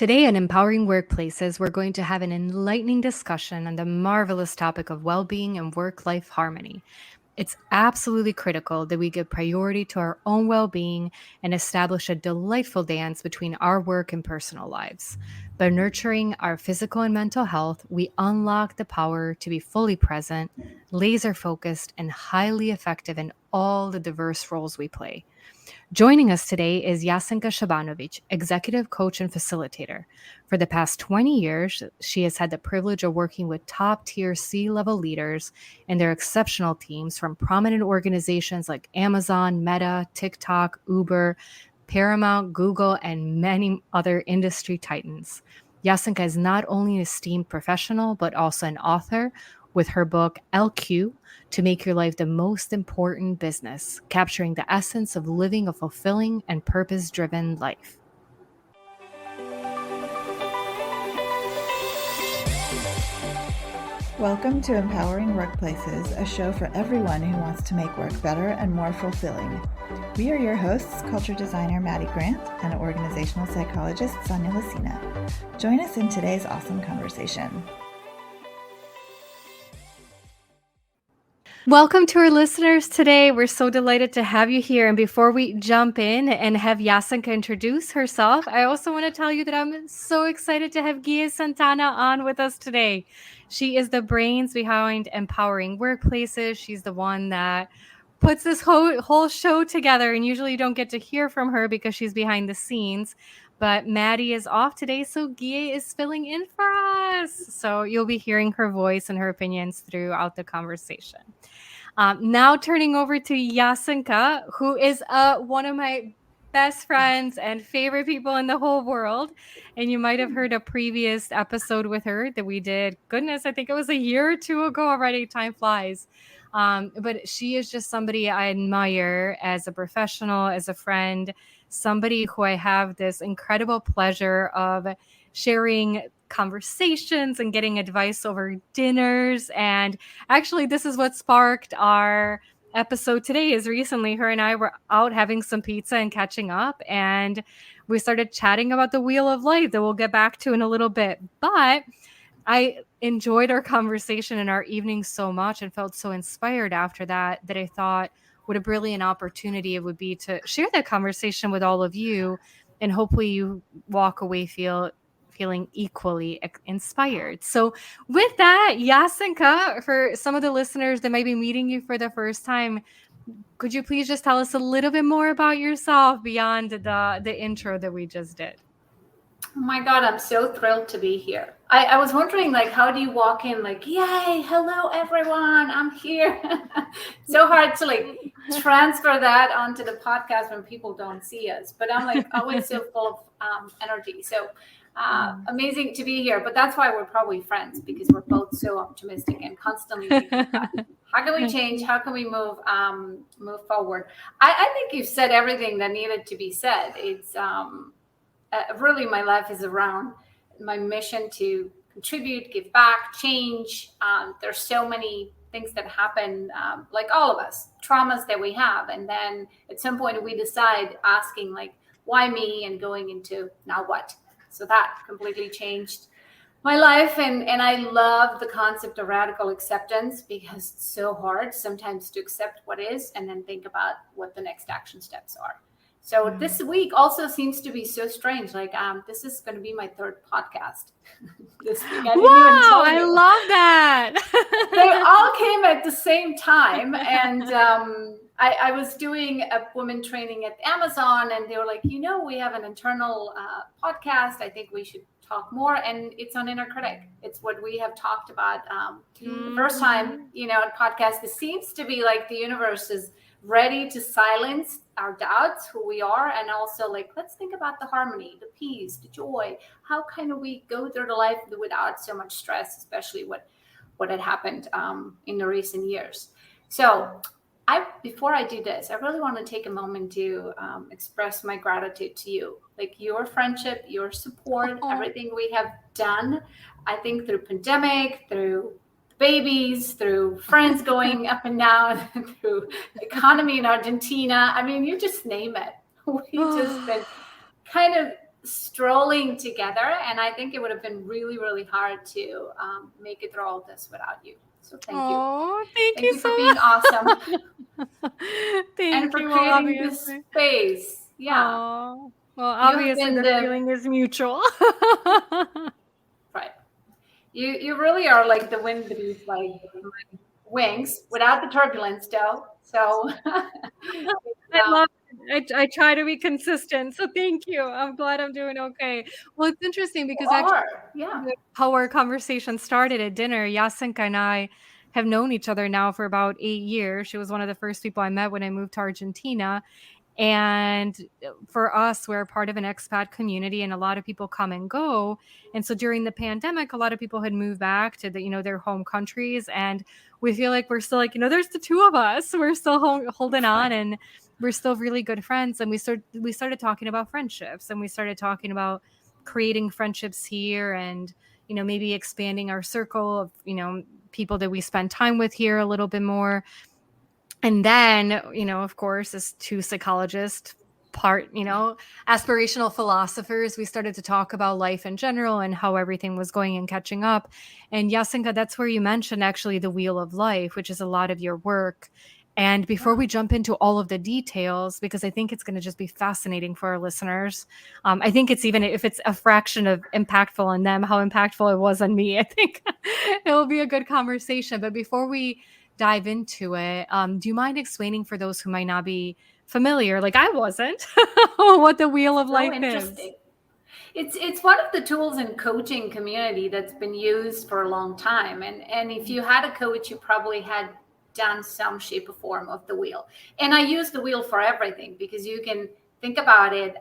Today on Empowering Workplaces, we're going to have an enlightening discussion on the marvelous topic of well-being and work-life harmony. It's absolutely critical that we give priority to our own well-being and establish a delightful dance between our work and personal lives. By nurturing our physical and mental health, we unlock the power to be fully present, laser-focused, and highly effective in all the diverse roles we play. Joining us today is Jasenka Shabanovic, executive coach and facilitator. For the past 20 years, she has had the privilege of working with top-tier C-level leaders and their exceptional teams from prominent organizations like Amazon, Meta, TikTok, Uber, Paramount, Google, and many other industry titans. Jasenka is not only an esteemed professional, but also an author with her book LQ, To Make Your Life the Most Important Business, capturing the essence of living a fulfilling and purpose-driven life. Welcome to Empowering Workplaces, a show for everyone who wants to make work better and more fulfilling. We are your hosts, culture designer Maddie Grant and organizational psychologist Sonia Lucina. Join us in today's awesome conversation. Welcome to our listeners today. We're so delighted to have you here. And before we jump in and have Jasenka introduce herself, I also want to tell you that I'm so excited to have Gia Santana on with us today. She is the brains behind Empowering Workplaces. She's the one that puts this whole show together. And usually you don't get to hear from her because she's behind the scenes. But Maddie is off today, so Gia is filling in for us. So you'll be hearing her voice and her opinions throughout the conversation. Now turning over to Jasenka, who is one of my best friends and favorite people in the whole world. And you might have heard a previous episode with her that we did. Goodness, I think it was a year or two ago already. Time flies. But she is just somebody I admire as a professional, as a friend, somebody who I have this incredible pleasure of sharing conversations and getting advice over dinners. And actually, this is what sparked our episode today. Is recently her and I were out having some pizza and catching up, and we started chatting about the wheel of life that we'll get back to in a little bit. But I enjoyed our conversation and our evening so much and felt so inspired after that I thought what a brilliant opportunity it would be to share that conversation with all of you, and hopefully you walk away feeling equally inspired. So with that, Jasenka, for some of the listeners that might be meeting you for the first time, could you please just tell us a little bit more about yourself beyond the intro that we just did? Oh my God, I'm so thrilled to be here. I was wondering, how do you walk in yay, hello, everyone, I'm here. So hard to transfer that onto the podcast when people don't see us. But I'm always so full of energy. So amazing to be here. But that's why we're probably friends, because we're both so optimistic and constantly thinking about how can we change? How can we move forward? I think you've said everything that needed to be said. It's really, my life is around my mission to contribute, give back, change. There's so many things that happen, like all of us, traumas that we have. And then at some point we decide asking why me, and going into now what? So that completely changed my life. And I love the concept of radical acceptance, because it's so hard sometimes to accept what is and then think about what the next action steps are. So this week also seems to be so strange. This is going to be my third podcast this week. I love that. They all came at the same time. And I was doing a woman training at Amazon, and they were like, we have an internal podcast. I think we should talk more. And it's on inner critic. It's what we have talked about the first time, at podcast. It seems to be like the universe is ready to silence our doubts, who we are, and also let's think about the harmony, the peace, the joy. How can we go through the life without so much stress, especially what had happened in the recent years. So before I do this, I really want to take a moment to express my gratitude to you, your friendship, your support, everything we have done. I think through pandemic, through babies, through friends going up and down, through economy in Argentina. I mean, you just name it. We just been kind of strolling together. And I think it would have been really, really hard to make it through all this without you. So thank you. Oh, thank Thank you you for so being awesome much. and Thank for you. Well, creating this obviously. space. Yeah. Oh, well, You have obviously been the the feeling is mutual. right. You really are like the wind beneath my wings without the turbulence, though. So I love it. I try to be consistent, so thank you. I'm glad I'm doing okay. Well, it's interesting you because actually are. Yeah. how our conversation started at dinner, Yasenka and I have known each other now for about 8 years. She was one of the first people I met when I moved to Argentina. And for us, we're part of an expat community and a lot of people come and go. And so during the pandemic, a lot of people had moved back to their home countries. And we feel like we're still like, there's the two of us. We're still holding on and we're still really good friends. And we started talking about friendships and we started talking about creating friendships here and, maybe expanding our circle of, people that we spend time with here a little bit more. And then, of course, as two psychologists, aspirational philosophers, we started to talk about life in general and how everything was going and catching up. And Yasinka, that's where you mentioned actually the wheel of life, which is a lot of your work. And before we jump into all of the details, because I think it's going to just be fascinating for our listeners, I think it's even if it's a fraction of impactful on them, how impactful it was on me, I think it will be a good conversation. But before we dive into it, do you mind explaining for those who might not be familiar, like I wasn't, what the wheel of So life is? interesting. It's one of the tools in coaching community that's been used for a long time. And if you had a coach, you probably had done some shape or form of the wheel. And I use the wheel for everything because you can think about it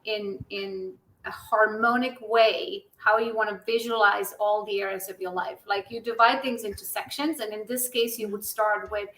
in a harmonic way, how you want to visualize all the areas of your life. Like you divide things into sections. And in this case, you would start with,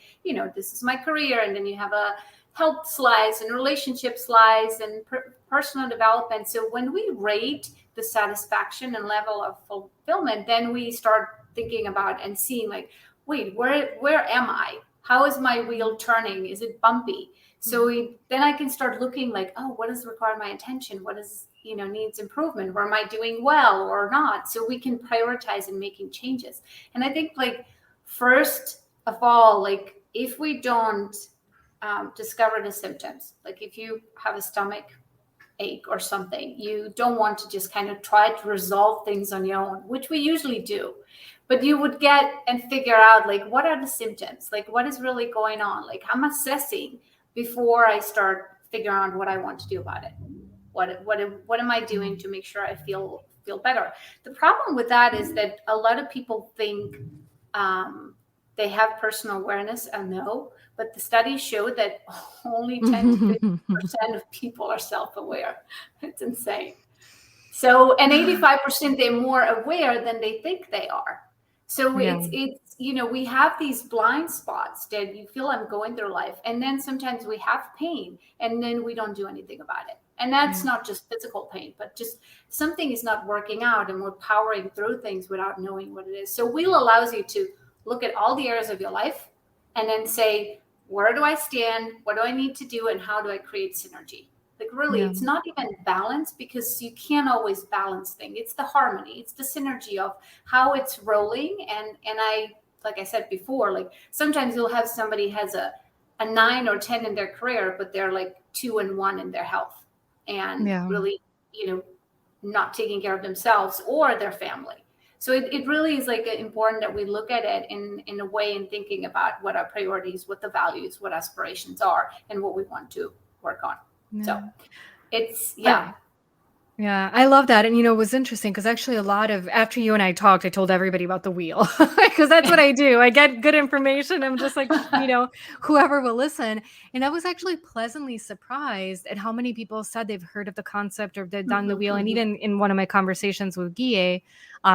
this is my career. And then you have a health slice and relationship slice and personal development. So when we rate the satisfaction and level of fulfillment, then we start thinking about and seeing like, wait, where am I? How is my wheel turning? Is it bumpy? So then I can start looking like, oh, what does require my attention? What is, needs improvement? Where am I doing well or not? So we can prioritize in making changes. And I think like, first of all, like if we don't discover the symptoms, like if you have a stomach ache or something, you don't want to just kind of try to resolve things on your own, which we usually do, but you would get and figure out like what are the symptoms, like what is really going on, like I'm assessing before I start figuring out what I want to do about it. What am I doing to make sure I feel better? The problem with that is that a lot of people think they have personal awareness. I know, but the studies show that only 10 to 50% of people are self-aware. It's insane. So, and 85% they're more aware than they think they are. So it's we have these blind spots that you feel I'm going through life. And then sometimes we have pain and then we don't do anything about it. And that's not just physical pain, but just something is not working out and we're powering through things without knowing what it is. So wheel allows you to look at all the areas of your life and then say, where do I stand? What do I need to do? And how do I create synergy? Like really, it's not even balance because you can't always balance things. It's the harmony. It's the synergy of how it's rolling. And I, like I said before, like sometimes you'll have somebody has a 9 or 10 in their career, but they're like 2 and 1 in their health and really, not taking care of themselves or their family. So it really is like important that we look at it in a way and thinking about what our priorities, what the values, what aspirations are, and what we want to work on. So it's, Yeah, I love that. And, it was interesting because actually after you and I talked, I told everybody about the wheel because that's what I do. I get good information. I'm just like, whoever will listen. And I was actually pleasantly surprised at how many people said they've heard of the concept or they've done the wheel. And even in one of my conversations with Guille,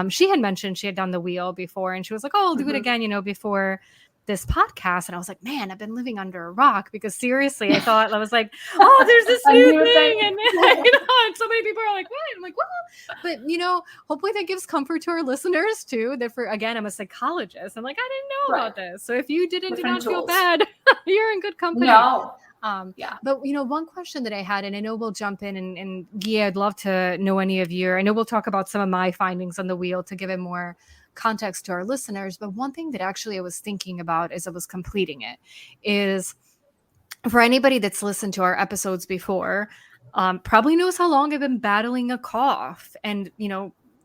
she had mentioned she had done the wheel before and she was like, oh, I'll do it again, before this podcast. And I was like, man, I've been living under a rock because seriously, I was like, oh, there's this new thing. And, and so many people are like, what? I'm like, well, but hopefully that gives comfort to our listeners too. That again, I'm a psychologist. I'm like, I didn't know about this. So if you do not feel bad, you're in good company. No, Yeah. But one question that I had, and I know we'll jump in, and Gia, I'd love to know any of your. I know we'll talk about some of my findings on the wheel to give it more context to our listeners. But one thing that actually I was thinking about as I was completing it is, for anybody that's listened to our episodes before, probably knows how long I've been battling a cough. And,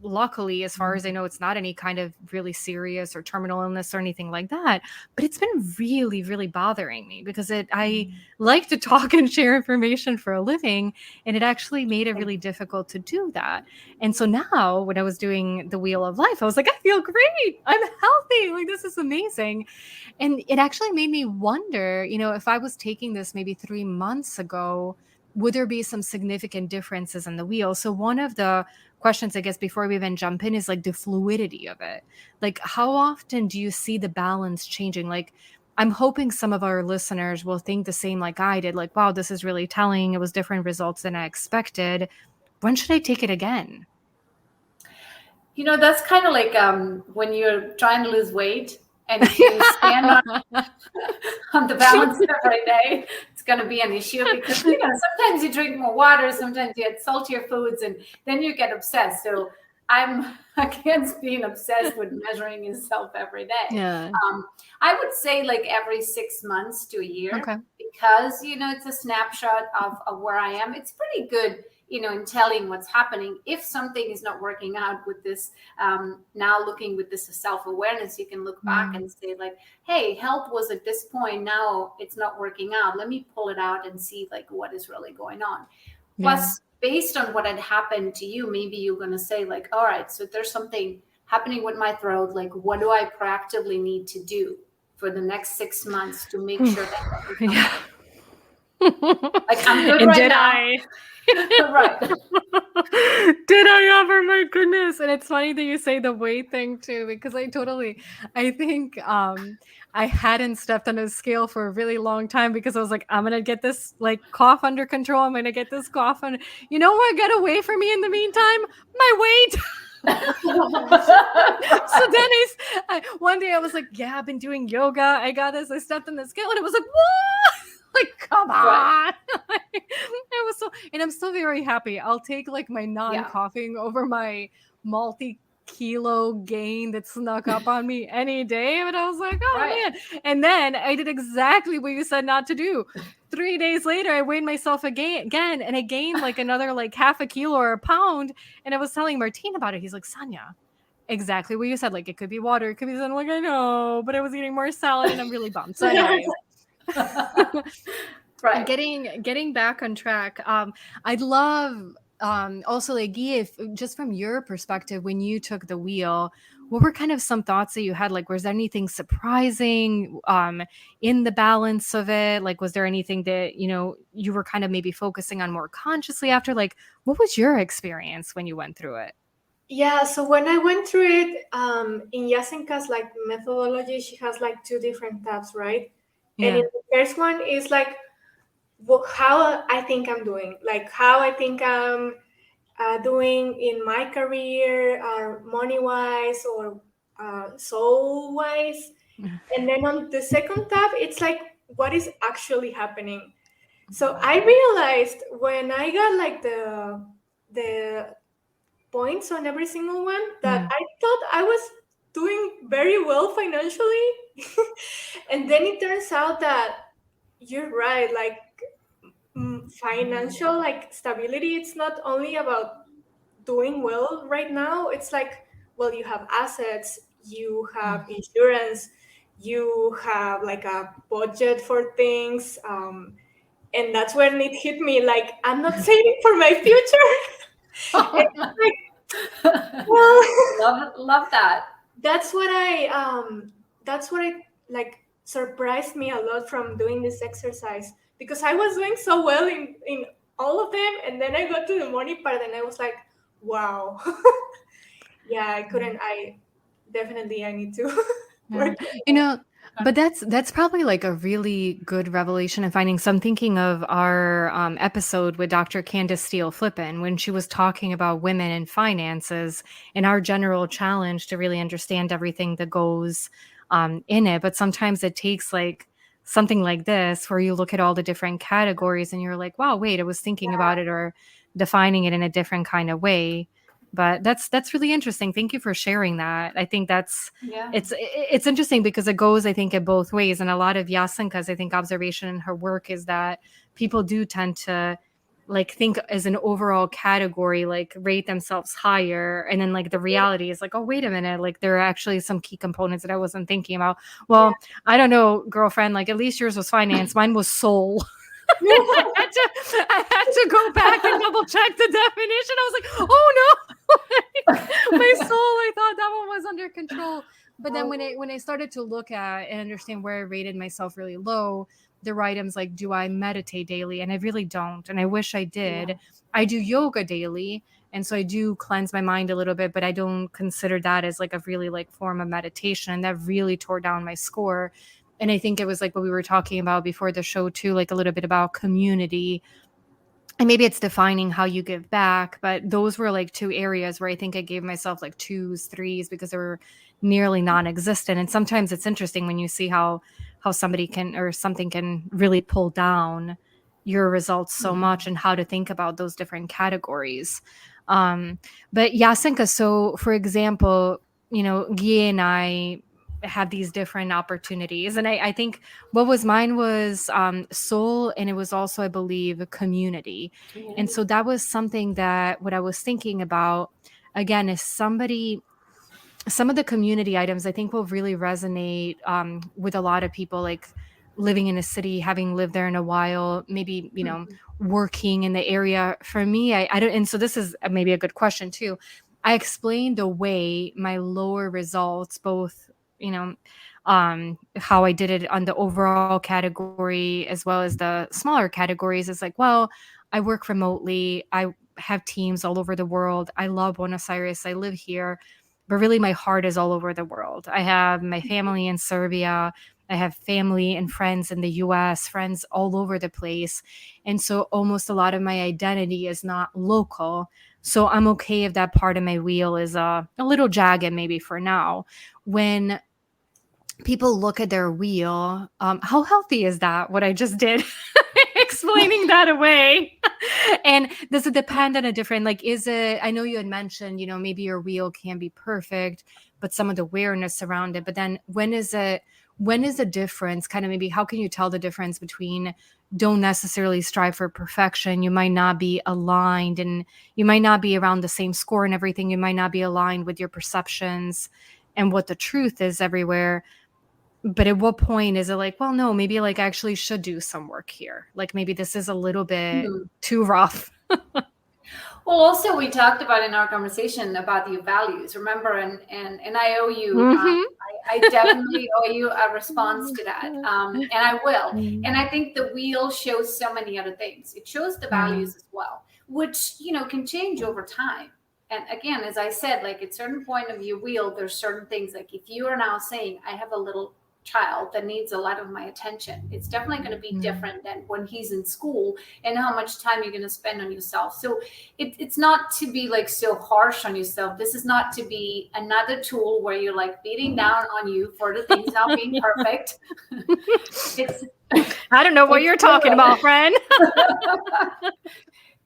luckily, as far as I know, it's not any kind of really serious or terminal illness or anything like that. But it's been really, really bothering me because I like to talk and share information for a living. And it actually made it really difficult to do that. And so now when I was doing the Wheel of Life, I was like, I feel great. I'm healthy. Like, this is amazing. And it actually made me wonder, if I was taking this maybe 3 months ago, would there be some significant differences in the wheel? So one of the questions, I guess, before we even jump in is like the fluidity of it. Like, how often do you see the balance changing? Like, I'm hoping some of our listeners will think the same like I did. Like, wow, this is really telling. It was different results than I expected. When should I take it again? That's kind of like when you're trying to lose weight, and if you stand on the balance every day, it's going to be an issue because sometimes you drink more water, sometimes you eat saltier foods, and then you get obsessed. So I'm against being obsessed with measuring yourself every day. Yeah. I would say like every 6 months to a year, Okay. because it's a snapshot of where I am. It's pretty good, in telling what's happening. If something is not working out with this, now looking with this self-awareness, you can look back and say like, hey, health was at this point, now it's not working out. Let me pull it out and see like what is really going on. Yeah. Plus, based on what had happened to you, maybe you're going to say like, all right, so there's something happening with my throat. Like, what do I proactively need to do for the next 6 months to make sure that Yeah. like I'm good And right did now. Right. Did I ever? My goodness. And it's funny that you say the weight thing too, because I think I hadn't stepped on a scale for a really long time because I was like, I'm gonna get this like cough under control. I'm gonna get this cough under. You know what got away from me in the meantime? My weight. So then one day I was like, yeah, I've been doing yoga. I got this. I stepped on the scale and it was like, what? Like, come on. Right. It was and I'm still very happy. I'll take like my non-coughing over my multi-kilo gain that snuck up on me any day. But I was like, oh man. And then I did exactly what you said not to do. 3 days later, I weighed myself again, and I gained like another like half a kilo or a pound. And I was telling Martine about it. He's like, Sonia, exactly what you said. Like, it could be water, it could be something. Like, I know, but I was eating more salad and I'm really bummed. So anyways. Right. Getting back on track. I'd love also like if just from your perspective, when you took the wheel, what were kind of some thoughts that you had? Like, was there anything surprising in the balance of it? Like, was there anything that you were kind of maybe focusing on more consciously after? Like, what was your experience when you went through it? Yeah, so when I went through it, in Yasenka's like methodology, she has like 2 different tabs, right? Yeah. And in the first one is like how I think I'm doing, like how I think I'm doing in my career, money-wise or soul-wise. And then on the second tab, it's like what is actually happening. So I realized when I got like the points on every single one that I thought I was doing very well financially. And then it turns out that you're right, like financial like stability, it's not only about doing well right now. It's like, well, you have assets, you have insurance, you have like a budget for things, and that's when it hit me, like, I'm not saving for my future. Like, well, love that. That's what I like surprised me a lot from doing this exercise, because I was doing so well in all of them, and then I got to the money part and I was like, wow. Yeah, I definitely need to work. But that's probably like a really good revelation of finding. So I'm thinking of our episode with Dr. Candace Steele Flippin when she was talking about women and finances and our general challenge to really understand everything that goes in it. But sometimes it takes like something like this where you look at all the different categories and you're like, wow, wait, I was thinking about it or defining it in a different kind of way. But that's really interesting. Thank you for sharing that. I think Yeah. it's interesting because it goes, I think, in both ways. And a lot of Yasenka's, I think, observation in her work is that people do tend to like think as an overall category, like rate themselves higher. And then like the reality is like, oh, wait a minute, like there are actually some key components that I wasn't thinking about. Well, I don't know, girlfriend, like at least yours was finance. Mine was soul. I had to go back and double check the definition. I was like, oh no, my soul, I thought that one was under control. But then when I started to look at and understand where I rated myself really low, there were items like, do I meditate daily? And I really don't. And I wish I did. Yeah. I do yoga daily. And so I do cleanse my mind a little bit, but I don't consider that as like a really like form of meditation. And that really tore down my score. And I think it was like what we were talking about before the show too, like a little bit about community. And maybe it's defining how you give back, but those were like two areas where I think I gave myself like 2s, 3s because they were nearly non-existent. And sometimes it's interesting when you see how somebody can or something can really pull down your results so much and how to think about those different categories. But Yasenka, so for example, Guy and I have these different opportunities. And I think what was mine was soul, and it was also, I believe, community. And so that was something that what I was thinking about, again, is some of the community items I think will really resonate with a lot of people, like living in a city, having lived there in a while, maybe, working in the area. For me, I don't, and so this is maybe a good question too. I explained away my lower results, both, how I did it on the overall category as well as the smaller categories. It's like, well, I work remotely. I have teams all over the world. I love Buenos Aires. I live here, but really my heart is all over the world. I have my family in Serbia. I have family and friends in the US, friends all over the place. And so almost a lot of my identity is not local. So I'm okay if that part of my wheel is a little jagged, maybe for now. When people look at their wheel, how healthy is that? What I just did, explaining that away. And does it depend on a different, like, is it, I know you had mentioned, maybe your wheel can be perfect, but some of the awareness around it. But then when is a difference, kind of maybe how can you tell the difference between don't necessarily strive for perfection? You might not be aligned and you might not be around the same score and everything. You might not be aligned with your perceptions and what the truth is everywhere. But at what point is it like, well, no, maybe like I actually should do some work here. Like maybe this is a little bit too rough. Well, also we talked about in our conversation about your values, remember, and I owe you, I definitely owe you a response to that, and I will. And I think the wheel shows so many other things. It shows the values as well, which can change over time. And again, as I said, like at certain point of your wheel, there's certain things like if you are now saying, I have a little child that needs a lot of my attention, it's definitely going to be different than when he's in school and how much time you're going to spend on yourself. So it's not to be like so harsh on yourself. This is not to be another tool where you're like beating down on you for the things not being perfect. I don't know what you're talking about, friend.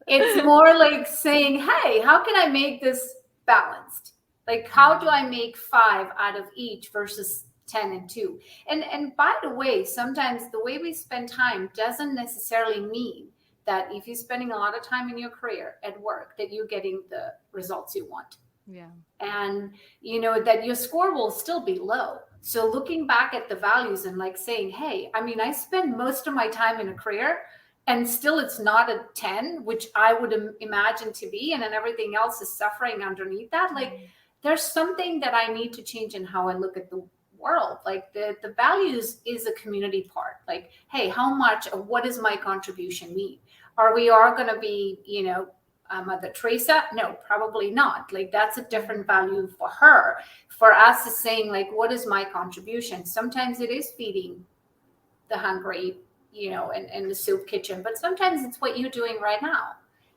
It's more like saying, hey, how can I make this balanced? Like, how do I make 5 out of each versus 10 and 2? And by the way, sometimes the way we spend time doesn't necessarily mean that if you're spending a lot of time in your career at work, that you're getting the results you want. Yeah. And that your score will still be low. So looking back at the values and like saying, hey, I mean, I spend most of my time in a career and still it's not a 10, which I would imagine to be, and then everything else is suffering underneath that. Like there's something that I need to change in how I look at the world. Like the values is a community part. Like, hey, how much of what is my contribution mean? Are we all going to be, Mother Teresa? No, probably not. Like that's a different value for her. For us, is saying like, what is my contribution? Sometimes it is feeding the hungry, in the soup kitchen, but sometimes it's what you're doing right now.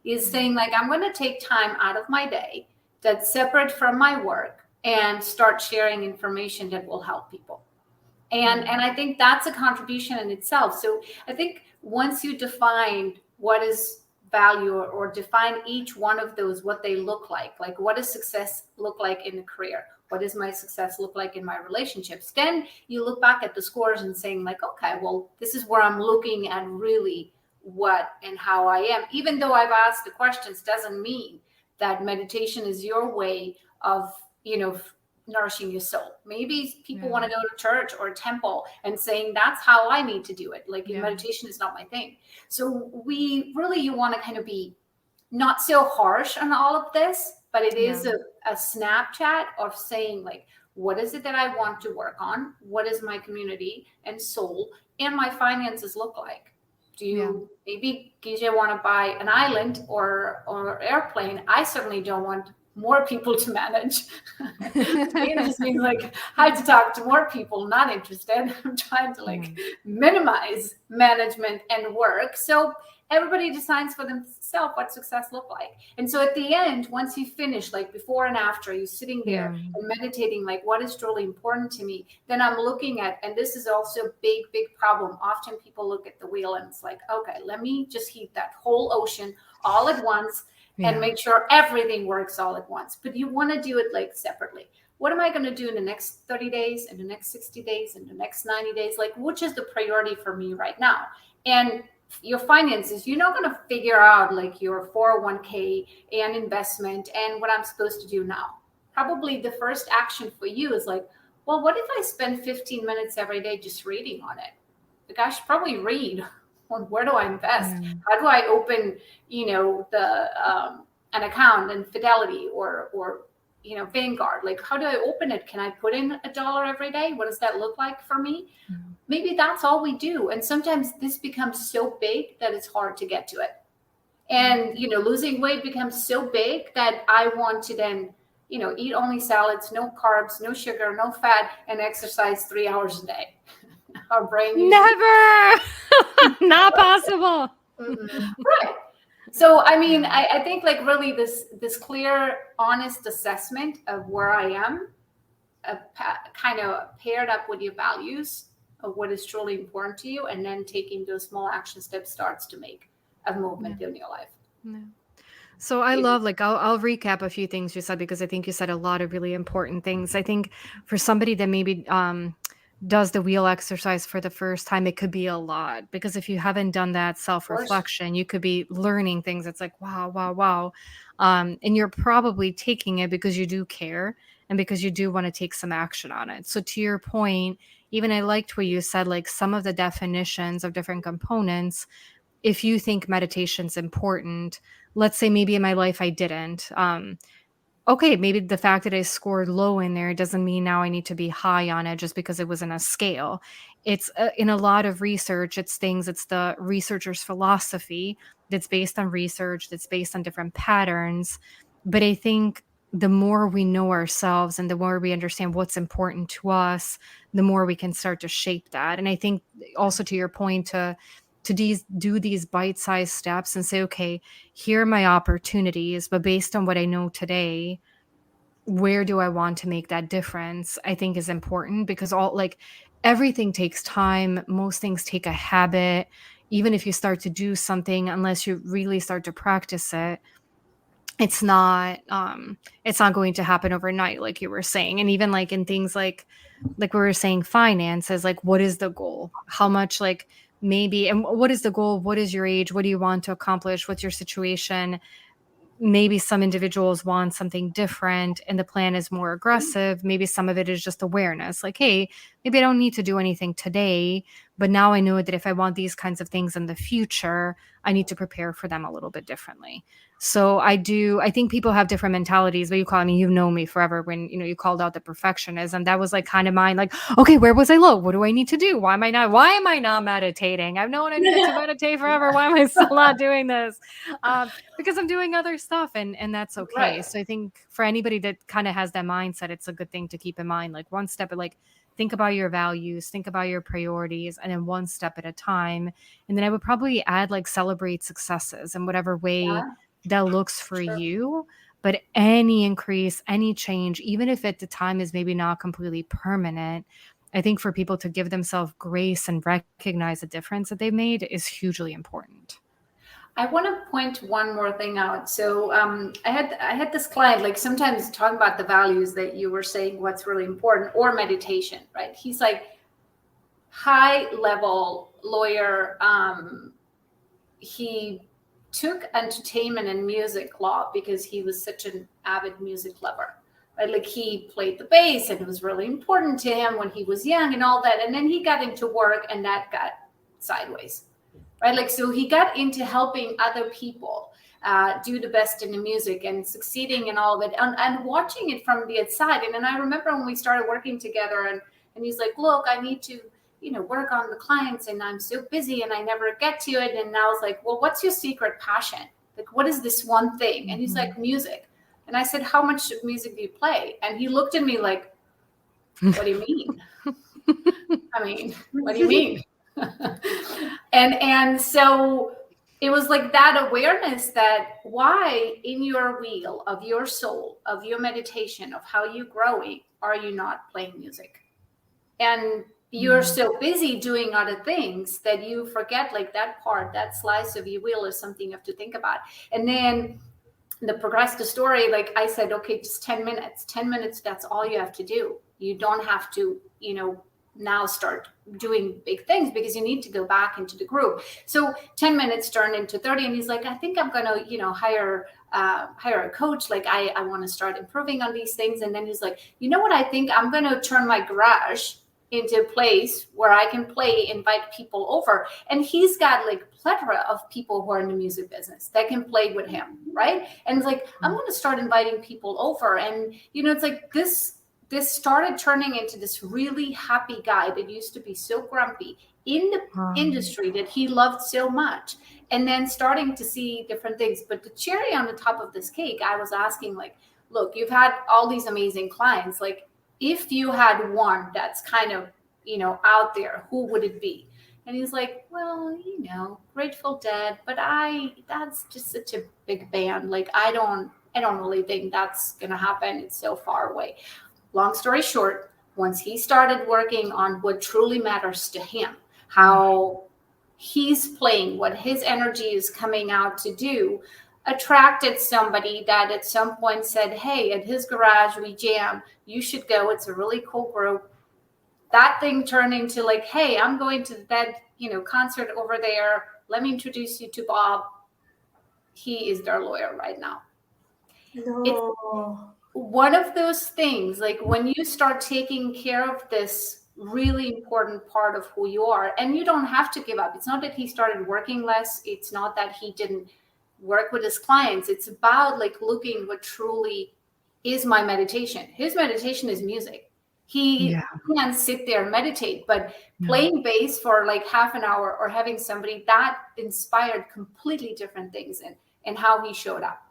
Is saying like, I'm going to take time out of my day that's separate from my work and start sharing information that will help people. And I think that's a contribution in itself. So I think once you define what is value, or define each one of those, what they look like what does success look like in a career, what does my success look like in my relationships, then you look back at the scores and saying like, okay, well, this is where I'm looking at really what and how I am. Even though I've asked the questions doesn't mean that meditation is your way of, nourishing your soul. Maybe people want to go to church or a temple and saying that's how I need to do it. Like meditation is not my thing. So you want to kind of be not so harsh on all of this, but it is a Snapchat of saying like, what is it that I want to work on? What is my community and soul and my finances look like? Do you maybe Gija want to buy an island or airplane? I certainly don't want more people to manage. It just means like I have to talk to more people, not interested. I'm trying to minimize management and work. So everybody decides for themselves what success look like. And so at the end, once you finish, like before and after, you sitting there and meditating, like what is truly important to me, then I'm looking at, and this is also a big problem. Often people look at the wheel and it's like, okay, let me just heat that whole ocean all at once and make sure everything works all at once. But you want to do it like separately. What am I going to do in the next 30 days, in the next 60 days, in the next 90 days? Like, which is the priority for me right now? And your finances, you're not going to figure out like your 401k and investment and what I'm supposed to do now. Probably the first action for you is like, well, what if I spend 15 minutes every day just reading on it? Like I should probably read on where do I invest? How do I open, an account in Fidelity or Vanguard? Like, how do I open it? Can I put in $1 every day? What does that look like for me? Maybe that's all we do. And sometimes this becomes so big that it's hard to get to it. And, losing weight becomes so big that I want to then, eat only salads, no carbs, no sugar, no fat, and exercise 3 hours a day. Our brain never not possible. Right. So I mean, I think like really this clear, honest assessment of where I am, kind of paired up with your values of what is truly important to you, and then taking those small action steps starts to make a movement in your life. So I love, like, I'll recap a few things you said, because I think you said a lot of really important things. I think for somebody that maybe does the wheel exercise for the first time, it could be a lot, because if you haven't done that self-reflection, you could be learning things. It's like, wow. And you're probably taking it because you do care and because you do want to take some action on it. So to your point, even I liked what you said, like some of the definitions of different components. If you think meditation's important, let's say maybe in my life I didn't. Okay, maybe the fact that I scored low in there doesn't mean now I need to be high on it just because it was in a scale. It's in a lot of research, it's the researcher's philosophy that's based on research, that's based on different patterns. But I think the more we know ourselves and the more we understand what's important to us, the more we can start to shape that. And I think also to your point, to do these bite-sized steps and say, okay, here are my opportunities, but based on what I know today, where do I want to make that difference, I think is important, because everything takes time. Most things take a habit. Even if you start to do something, unless you really start to practice it, it's not going to happen overnight, like you were saying. And even like in things like we were saying, finances, like what is the goal? How much, like, maybe, and what is the goal? What is your age? What do you want to accomplish? What's your situation? Maybe some individuals want something different and the plan is more aggressive. Maybe some of it is just awareness. Like, hey, maybe I don't need to do anything today, but now I know that if I want these kinds of things in the future, I need to prepare for them a little bit differently. So I think people have different mentalities, but you've known me forever. When, you called out the perfectionism, that was like kind of mine. Like, okay, where was I low? What do I need to do? Why am I not meditating? I've known I needed to meditate forever. Why am I still not doing this? Because I'm doing other stuff, and that's okay. Right. So I think for anybody that kind of has that mindset, it's a good thing to keep in mind, like one step, like think about your values, think about your priorities, and then one step at a time. And then I would probably add like celebrate successes in whatever way that looks for you. But any increase, any change, even if at the time is maybe not completely permanent, I think for people to give themselves grace and recognize the difference that they've made is hugely important. I want to point one more thing out. So I had this client, like sometimes talking about the values that you were saying, what's really important, or meditation, right? He's like high level lawyer. He took entertainment and music law because he was such an avid music lover. Right? Like he played the bass and it was really important to him when he was young and all that. And then he got into work and that got sideways. Right? Like, so he got into helping other people do the best in the music and succeeding in all of it and watching it from the outside. And then I remember when we started working together and he's like, look, I need to, work on the clients and I'm so busy and I never get to it. And I was like, well, what's your secret passion? Like, what is this one thing? And he's like, music. And I said, how much music do you play? And he looked at me like, what do you mean? I mean, what do you mean? and so it was like that awareness that why in your wheel of your soul, of your meditation, of how you're growing, are you not playing music? And you're so busy doing other things that you forget like that part, that slice of your wheel is something you have to think about. And then the progress the story, like I said, okay, just 10 minutes, that's all you have to do. You don't have to, now start doing big things because you need to go back into the group. So 10 minutes turned into 30 and he's like, I think I'm going to, hire a coach. Like I want to start improving on these things. And then he's like, you know what? I think I'm going to turn my garage into a place where I can play, invite people over. And he's got like plethora of people who are in the music business that can play with him. Right. And it's like, I'm going to start inviting people over. And, it's like this started turning into this really happy guy that used to be so grumpy in the industry that he loved so much. And then starting to see different things. But the cherry on the top of this cake, I was asking like, look, you've had all these amazing clients. Like if you had one that's kind of, out there, who would it be? And he's like, well, Grateful Dead, but that's just such a big band. Like, I don't really think that's going to happen. It's so far away. Long story short, once he started working on what truly matters to him, how he's playing, what his energy is coming out to do, attracted somebody that at some point said, hey, at his garage, we jam. You should go. It's a really cool group. That thing turned into like, hey, I'm going to that, concert over there. Let me introduce you to Bob. He is their lawyer right now. No. It's one of those things, like when you start taking care of this really important part of who you are, and you don't have to give up. It's not that he started working less. It's not that he didn't work with his clients. It's about like looking what truly is my meditation. His meditation is music. He can't sit there and meditate, but playing bass for like half an hour or having somebody that inspired completely different things in how he showed up.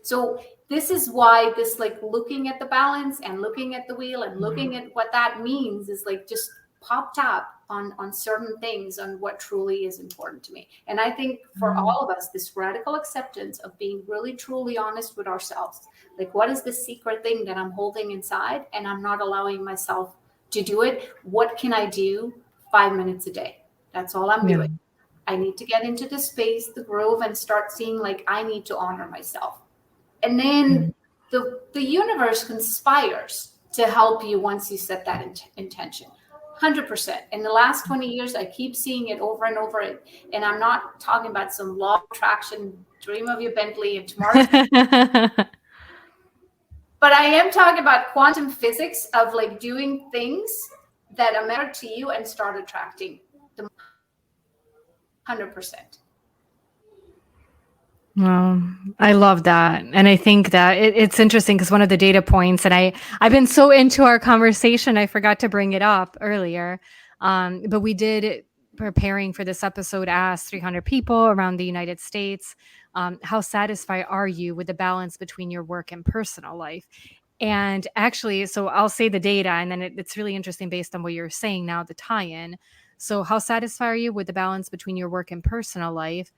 So this is why this like looking at the balance and looking at the wheel and looking at what that means is like just popped up on certain things on what truly is important to me. And I think for all of us, this radical acceptance of being really truly honest with ourselves, like what is the secret thing that I'm holding inside and I'm not allowing myself to do it? What can I do 5 minutes a day? That's all I'm doing. I need to get into the space, the groove, and start seeing like I need to honor myself. And then the universe conspires to help you once you set that intention. 100%. In the last 20 years, I keep seeing it over and over. And I'm not talking about some law of attraction, dream of your Bentley and tomorrow. But I am talking about quantum physics of like doing things that matter to you and start attracting the 100%. Well, I love that. And I think that it's interesting because one of the data points, and I've been so into our conversation, I forgot to bring it up earlier. But we did, preparing for this episode, ask 300 people around the United States, how satisfied are you with the balance between your work and personal life? And actually, so I'll say the data, and then it's really interesting based on what you're saying now, the tie-in. So how satisfied are you with the balance between your work and personal life?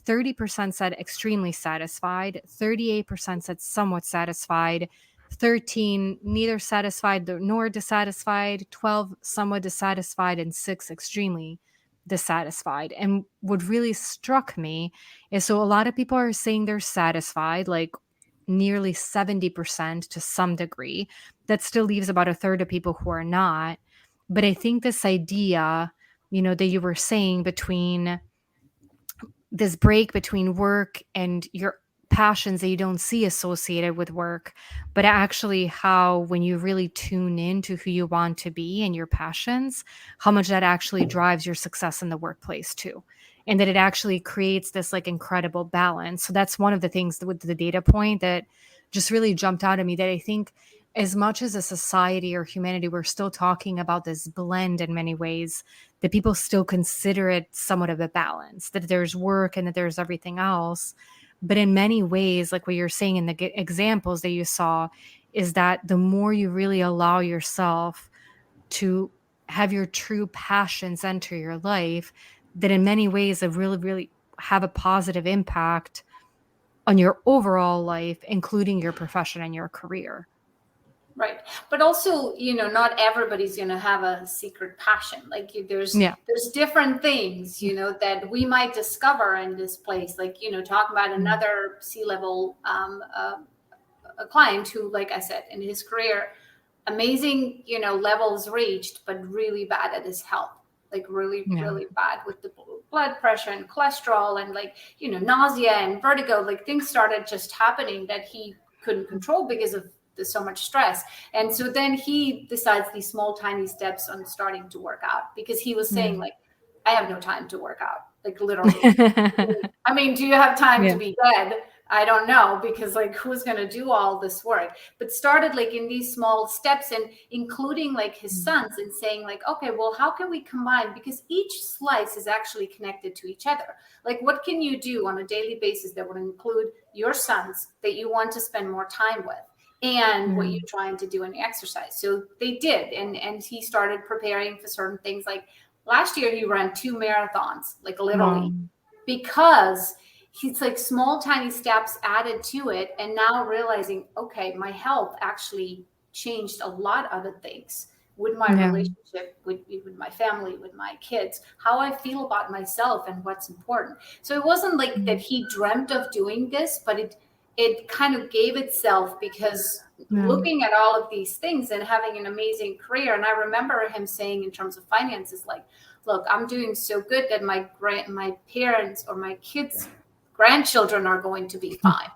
30% said extremely satisfied, 38% said somewhat satisfied, 13 neither satisfied nor dissatisfied, 12 somewhat dissatisfied, and 6 extremely dissatisfied. And what really struck me is, so a lot of people are saying they're satisfied, like nearly 70% to some degree. That still leaves about a third of people who are not. But I think this idea, that you were saying, between this break between work and your passions that you don't see associated with work, but actually how, when you really tune into who you want to be and your passions, how much that actually drives your success in the workplace too. And that it actually creates this like incredible balance. So that's one of the things with the data point that just really jumped out at me, that I think, as much as a society or humanity, we're still talking about this blend in many ways, that people still consider it somewhat of a balance, that there's work and that there's everything else. But in many ways, like what you're saying in the examples that you saw, is that the more you really allow yourself to have your true passions enter your life, that in many ways it really, really have a positive impact on your overall life, including your profession and your career. Right. But also, not everybody's going to have a secret passion. Like there's different things, that we might discover in this place. Like, talking about another C-level a client who, like I said, in his career, amazing, levels reached, but really bad at his health. Like really bad with the blood pressure and cholesterol and nausea and vertigo. Like things started just happening that he couldn't control because of there's so much stress. And so then he decides these small, tiny steps on starting to work out, because he was saying like, I have no time to work out, like literally. I mean, do you have time to be dead? I don't know, because like, who's going to do all this work? But started like in these small steps, and including like his sons, and saying like, okay, well, how can we combine? Because each slice is actually connected to each other. Like, what can you do on a daily basis that would include your sons that you want to spend more time with, and what you're trying to do in the exercise? So they did. And he started preparing for certain things. Like last year, he ran 2 marathons, like literally, because he's like small, tiny steps added to it. And now realizing, okay, my health actually changed a lot of other things with my relationship, with my family, with my kids, how I feel about myself and what's important. So it wasn't like that he dreamt of doing this, but it kind of gave itself, because looking at all of these things and having an amazing career. And I remember him saying, in terms of finances, like, look, I'm doing so good that my parents or my kids' grandchildren are going to be fine.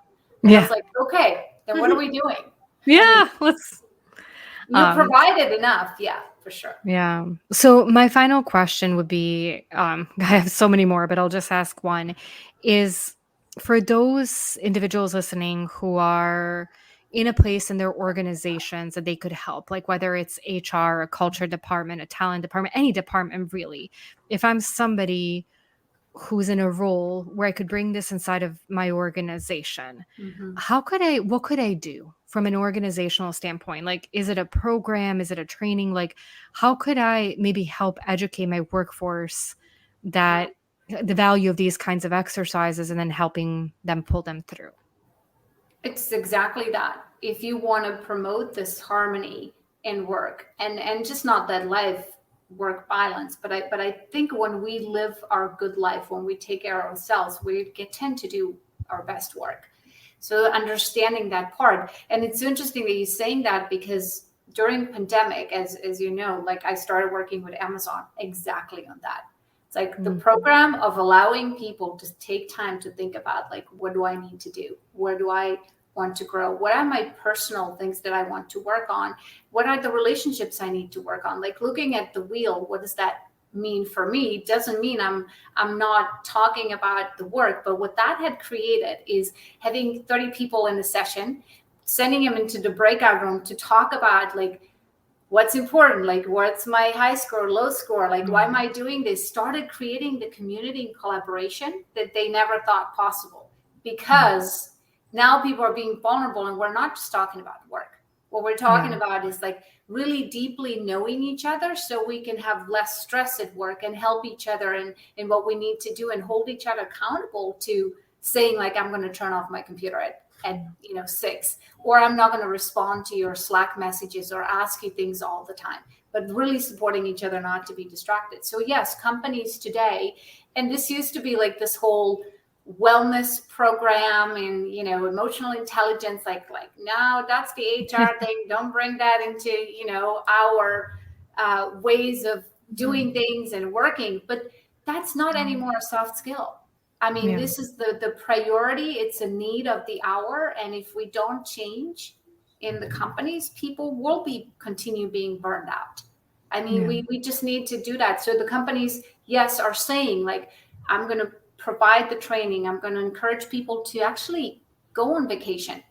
And I was like, okay, then what are we doing? Let's. You provided enough. Yeah, for sure. Yeah. So my final question would be, I have so many more, but I'll just ask one, is for those individuals listening who are in a place in their organizations that they could help, like whether it's HR, a culture department, a talent department, any department really. If I'm somebody who's in a role where I could bring this inside of my organization, what could I do from an organizational standpoint? Like, is it a program? Is it a training? Like, how could I maybe help educate my workforce that the value of these kinds of exercises, and then helping them pull them through? It's exactly that. If you want to promote this harmony in work, and just not that life work balance, but I think when we live our good life, when we take care of ourselves, we tend to do our best work. So understanding that part. And it's interesting that you're saying that, because during pandemic, as you know, like I started working with Amazon exactly on that. It's like the program of allowing people to take time to think about, like, what do I need to do? Where do I want to grow? What are my personal things that I want to work on? What are the relationships I need to work on? Like looking at the wheel, what does that mean for me? It doesn't mean I'm not talking about the work, but what that had created is having 30 people in a session, sending them into the breakout room to talk about like what's important, like what's my high score, low score, like why am I doing this? Started creating the community and collaboration that they never thought possible, because now people are being vulnerable, and we're not just talking about work. What we're talking about is like really deeply knowing each other, so we can have less stress at work and help each other in what we need to do, and hold each other accountable to saying like, I'm going to turn off my computer at at 6, or I'm not going to respond to your Slack messages or ask you things all the time, but really supporting each other not to be distracted. So yes, companies today, and this used to be like this whole wellness program and emotional intelligence, like no, that's the HR thing, don't bring that into our ways of doing things and working. But that's not anymore a soft skill. I mean, this is the priority. It's a need of the hour. And if we don't change in the companies, people will continue being burned out. I mean, we just need to do that. So the companies, yes, are saying like, I'm going to provide the training. I'm going to encourage people to actually go on vacation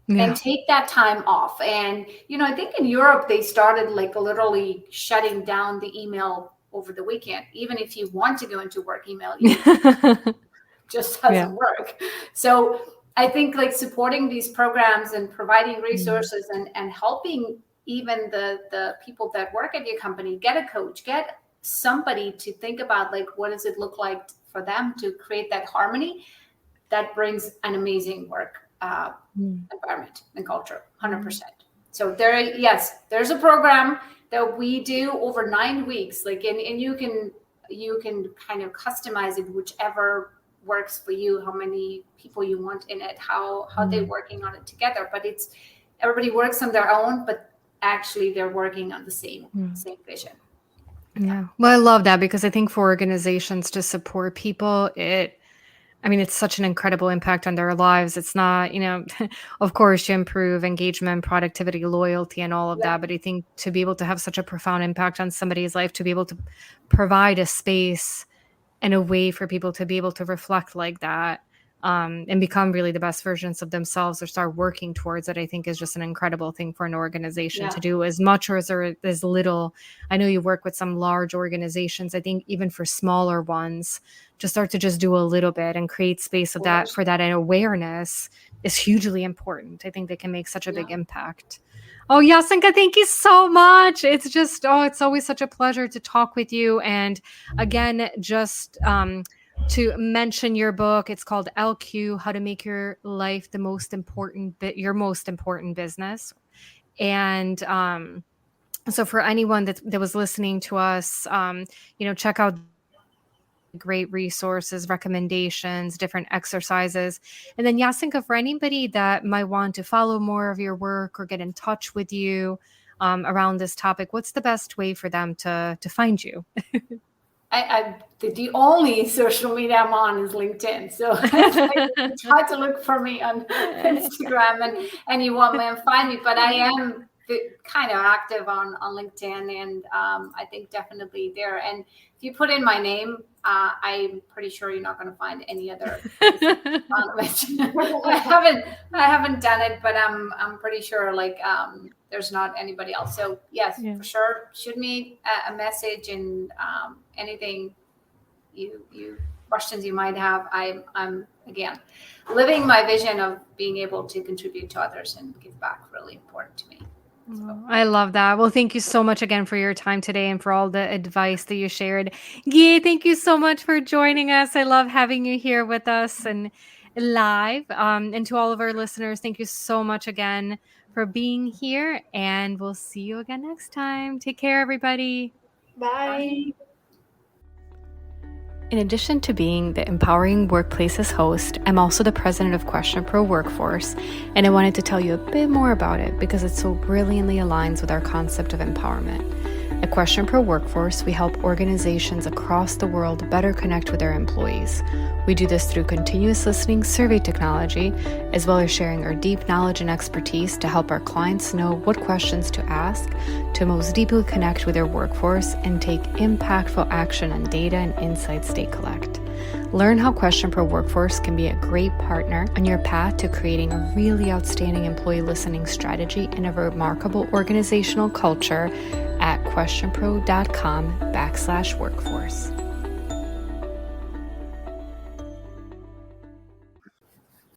and take that time off. And, I think in Europe, they started like literally shutting down the email over the weekend. Even if you want to go into work email, just doesn't work. So I think like supporting these programs and providing resources and helping even the people that work at your company, get a coach, get somebody to think about like, what does it look like for them to create that harmony that brings an amazing work environment and culture, 100%. So there's a program that we do over 9 weeks, like, and you can kind of customize it, whichever works for you, how many people you want in it, how they're working on it together. But it's everybody works on their own, but actually they're working on the same vision. Yeah. Well, I love that, because I think for organizations to support people, it's such an incredible impact on their lives. It's not, of course, to improve engagement, productivity, loyalty, and all of that. But I think to be able to have such a profound impact on somebody's life, to be able to provide a space and a way for people to be able to reflect like that, and become really the best versions of themselves or start working towards it, I think is just an incredible thing for an organization to do, as much or as little. I know you work with some large organizations. I think even for smaller ones, to start to just do a little bit and create space of that for that, and awareness is hugely important. I think they can make such a big impact. Oh, Yasenka, thank you so much. It's just, it's always such a pleasure to talk with you. And again, just to mention your book, it's called LQ, How to Make Your Life your most important business. And so for anyone that was listening to us, check out great resources, recommendations, different exercises. And then Yasenka, for anybody that might want to follow more of your work or get in touch with you around this topic, what's the best way for them to find you? The only social media I'm on is LinkedIn. So try to look for me on Instagram and you want me and find me. But I am kind of active on LinkedIn, and I think definitely there. And if you put in my name, I'm pretty sure you're not going to find any other. I haven't done it, but I'm pretty sure there's not anybody else. So yes, for sure, shoot me a message, and anything you questions you might have. I'm again living my vision of being able to contribute to others and give back. Really important to me. So. I love that. Well, thank you so much again for your time today and for all the advice that you shared. Guy, thank you so much for joining us. I love having you here with us and live. And to all of our listeners, thank you so much again for being here. And we'll see you again next time. Take care, everybody. Bye. In addition to being the Empowering Workplaces host, I'm also the president of Question Pro Workforce, and I wanted to tell you a bit more about it because it so brilliantly aligns with our concept of empowerment. At Question Pro Workforce, we help organizations across the world better connect with their employees. We do this through continuous listening survey technology, as well as sharing our deep knowledge and expertise to help our clients know what questions to ask to most deeply connect with their workforce and take impactful action on data and insights they collect. Learn how Question Pro Workforce can be a great partner on your path to creating a really outstanding employee listening strategy and a remarkable organizational culture at questionpro.com/workforce.